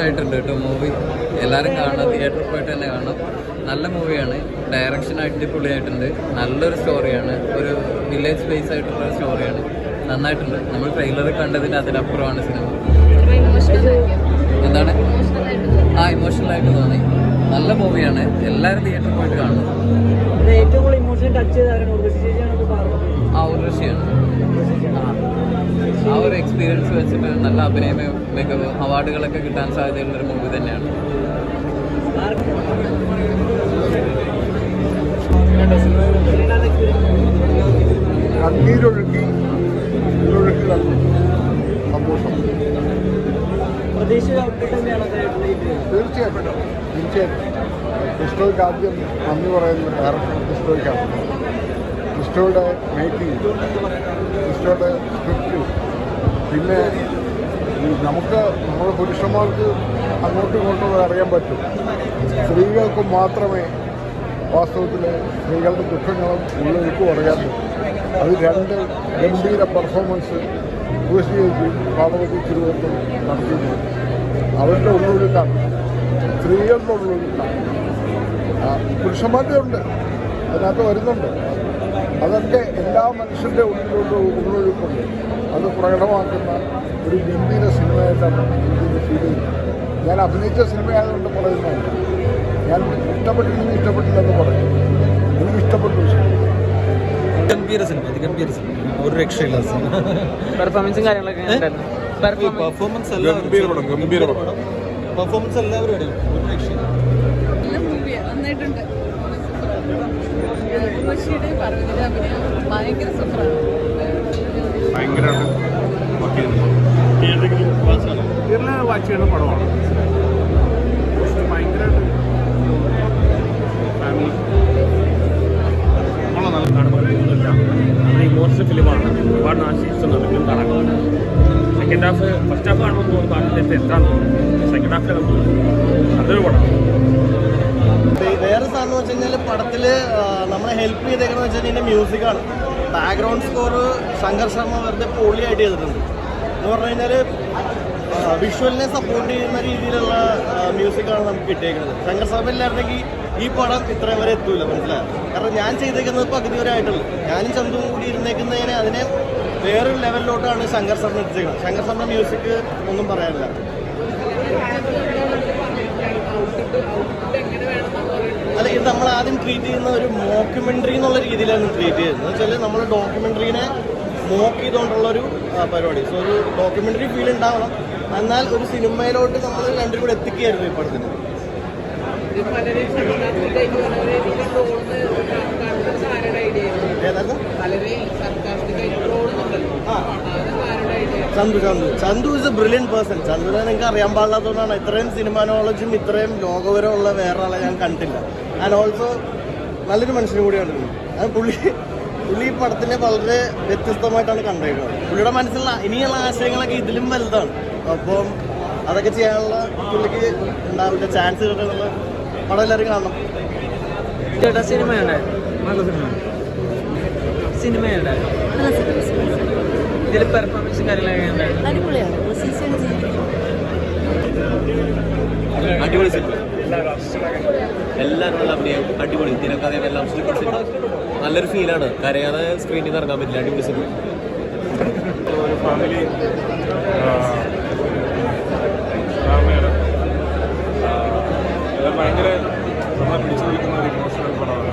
ആയിട്ടുണ്ട് കേട്ടോ മൂവി. എല്ലാവരും കാണണം, തിയേറ്ററിൽ പോയിട്ട് തന്നെ കാണണം. നല്ല മൂവിയാണ്. ഡയറക്ഷൻ അടിപൊളിയായിട്ടുണ്ട്. നല്ലൊരു സ്റ്റോറിയാണ്. ഒരു വില്ലേജ് ബേസ് ആയിട്ടുള്ള സ്റ്റോറിയാണ്. നന്നായിട്ടുണ്ട്. നമ്മൾ ട്രെയിലറിൽ കണ്ടതിന് അതിനപ്പുറമാണ് സിനിമ. എന്താണ് ഇമോഷണലായിട്ട് തോന്നി. നല്ല മൂവിയാണ്. എല്ലാവരും തിയേറ്ററിൽ പോയിട്ട് കാണണം. ഉർവശിയാണ്. ആ ഒരു എക്സ്പീരിയൻസ് വെച്ചിട്ട് നല്ല അഭിനയ മികവ്, അവാർഡുകളൊക്കെ കിട്ടാൻ സാധ്യതയുള്ളൊരു മൂവി തന്നെയാണ്. കണ്ണീരൊഴുക്കി സന്തോഷം. തീർച്ചയായിട്ടും ക്രിസ്റ്റോയ്ക്ക് ആദ്യം നന്ദി പറയുന്നത് ഡയറക്ടർ ക്രിസ്റ്റോയ്ക്കാണ്. ക്രിസ്റ്റോയുടെ മേക്കിംഗ്, ക്രിസ്റ്റോയുടെ സ്ക്രിപ്റ്റ്, പിന്നെ നമുക്ക് നമ്മുടെ പുരുഷന്മാർക്ക് അങ്ങോട്ടും ഇങ്ങോട്ടും അറിയാൻ പറ്റും. സ്ത്രീകൾക്ക് മാത്രമേ വാസ്തവത്തിൽ സ്ത്രീകളുടെ ദുഃഖങ്ങളും ഉള്ളൊഴുക്കും അറിയാൻ പറ്റും. അത് രണ്ട് ഗംഭീര പെർഫോമൻസ് ഉർവശിയേച്ചി പാർവതി തിരുവനന്തപുരം നടത്തിയിട്ടുണ്ട്. അവരുടെ ഉള്ളൊഴുക്കാണ്, സ്ത്രീകളുടെ ഉള്ളൊഴുക്കാണ്. പുരുഷന്മാരുടെ ഉണ്ട്, അതിനകത്ത് വരുന്നുണ്ട്. അതൊക്കെ എല്ലാ മനുഷ്യൻ്റെ ഉള്ളിലോട്ട് ഉള്ളൊഴുക്കുണ്ട്. അത് പ്രകടമാക്കുന്ന ഒരു ഗംഭീര സിനിമയായിട്ടാണ് എനിക്ക് ഫീൽ ചെയ്യുന്നത്. ഞാൻ അഭിനയിച്ച സിനിമയായതുകൊണ്ട് പറയുന്നതല്ല. ഞാൻ ഇഷ്ടപ്പെട്ടില്ലെന്ന് പറയും. എനിക്ക് ഇഷ്ടപ്പെട്ടു. ഗംഭീര സിനിമ, ഒരു രക്ഷയില്ല. പെർഫോമൻസും കാര്യങ്ങളൊക്കെ പെർഫോമൻസ് എല്ലാവരും ഒരു രക്ഷയില്ല. വാച്ച് ചെയ്യുന്ന പടമാണ്. ഭയങ്കരമായിട്ട് ഫാമിലി നല്ല ഇമോഷണൽ ഫിലിമാണ്. ഒരുപാട് ആശിച്ചുണ്ട് ഫിലിം കാണാൻ. സെക്കൻഡ് ഹാഫ്, ഫസ്റ്റ് ഹാഫ് കാണുമ്പോൾ തോന്നുന്നു പാട്ടിലേക്ക് എത്താൻ തോന്നുന്നു. സെക്കൻഡ് ഹാഫിൽ നല്ലൊരു പടമാണ്. വേറെ സാധനം എന്ന് വെച്ച് കഴിഞ്ഞാൽ പടത്തിൽ നമ്മളെ ഹെൽപ്പ് ചെയ്തേക്കുന്നത് വെച്ച് കഴിഞ്ഞാൽ മ്യൂസിക്കാണ്. ബാക്ക്ഗ്രൗണ്ട് സ്കോർ ശങ്കർ ശർമ്മ വെറുതെ പൊളിയായിട്ട് ചെയ്തിട്ടുണ്ട്. എന്ന് പറഞ്ഞു കഴിഞ്ഞാൽ വിഷ്വലിനെ സപ്പോർട്ട് ചെയ്യുന്ന രീതിയിലുള്ള മ്യൂസിക്കാണ് നമുക്ക് കിട്ടിയേക്കുന്നത്. ശങ്കർ ശർമ്മ ഇല്ലായിരുന്നെങ്കിൽ ഈ പടം ഇത്രയും വരെ എത്തൂല, മനസ്സിലായി. കാരണം ഞാൻ ചെയ്തേക്കുന്നത് പകുതി വരെ ആയിട്ടുള്ളൂ. ഞാനും ചന്തുവും കൂടി ഇരുന്നേക്കുന്നതിനെ അതിനെ വേറൊരു ലെവലിലോട്ടാണ് ശങ്കർ ശർമ്മ എത്തിച്ചേക്കുന്നത്. ശങ്കർ ശർമ്മ മ്യൂസിക് ഒന്നും പറയാനില്ല. അല്ല, ഇത് നമ്മൾ ആദ്യം ട്രീറ്റ് ചെയ്യുന്ന ഒരു മോക്യുമെൻ്ററി എന്നുള്ള രീതിയിലാണ് ട്രീറ്റ് ചെയ്യുന്നത്. എന്ന് വെച്ചാൽ നമ്മൾ ഡോക്യുമെൻ്ററീനെ മോക്ക് ചെയ്തുകൊണ്ടുള്ളൊരു പരിപാടി. സോ ഒരു ഡോക്യുമെൻ്ററി ഫീൽ ഉണ്ടാവണം, എന്നാൽ ഒരു സിനിമയിലോട്ട് നമ്മൾ രണ്ടും കൂടെ എത്തിക്കുകയായിരുന്നു ഈ പടത്തിന്. Chandu is a brilliant person. ചന്തുവിനെ നിങ്ങൾക്ക് അറിയാൻ പാടില്ലാത്തതുകൊണ്ടാണ്. ഇത്രയും സിനിമ നോളജും ഇത്രയും ലോകവിവരമുള്ള വേറെ ആളെ ഞാൻ കണ്ടില്ല. ആൻഡ് ഓൾസോ നല്ലൊരു മനുഷ്യനും കൂടിയാണ്. അത് പുള്ളി ഈ പടത്തിനെ വളരെ വ്യത്യസ്തമായിട്ടാണ് കണ്ടേക്കുന്നത്. പുള്ളിയുടെ മനസ്സിലുള്ള ഇനിയുള്ള ആശയങ്ങളൊക്കെ ഇതിലും വലുതാണ്. അപ്പം അതൊക്കെ ചെയ്യാനുള്ള പുള്ളിക്ക് ഉണ്ടാവില്ല ചാൻസ് കിട്ടുന്നുള്ള പടം എല്ലാവരും കാണണം. സിനിമയുണ്ട്, ഇതിൽ പെർഫോമൻസും കാര്യങ്ങളൊക്കെ അടിപൊളി സിനിമ. എല്ലാവരും നല്ല അഭിനയം, അടിപൊളി തിരക്കഥയും എല്ലാം. നല്ലൊരു ഫീലാണ്. കരയാതെ സ്ക്രീനിൽ നിന്ന് ഇറങ്ങാൻ പറ്റില്ല. അടിപൊളി സിനിമ. ഒരു ഫാമിലി ഭയങ്കര നമ്മളെ പിടിച്ചു നിൽക്കുന്ന ഒരു ഇമോഷണൽ പടമാണ്.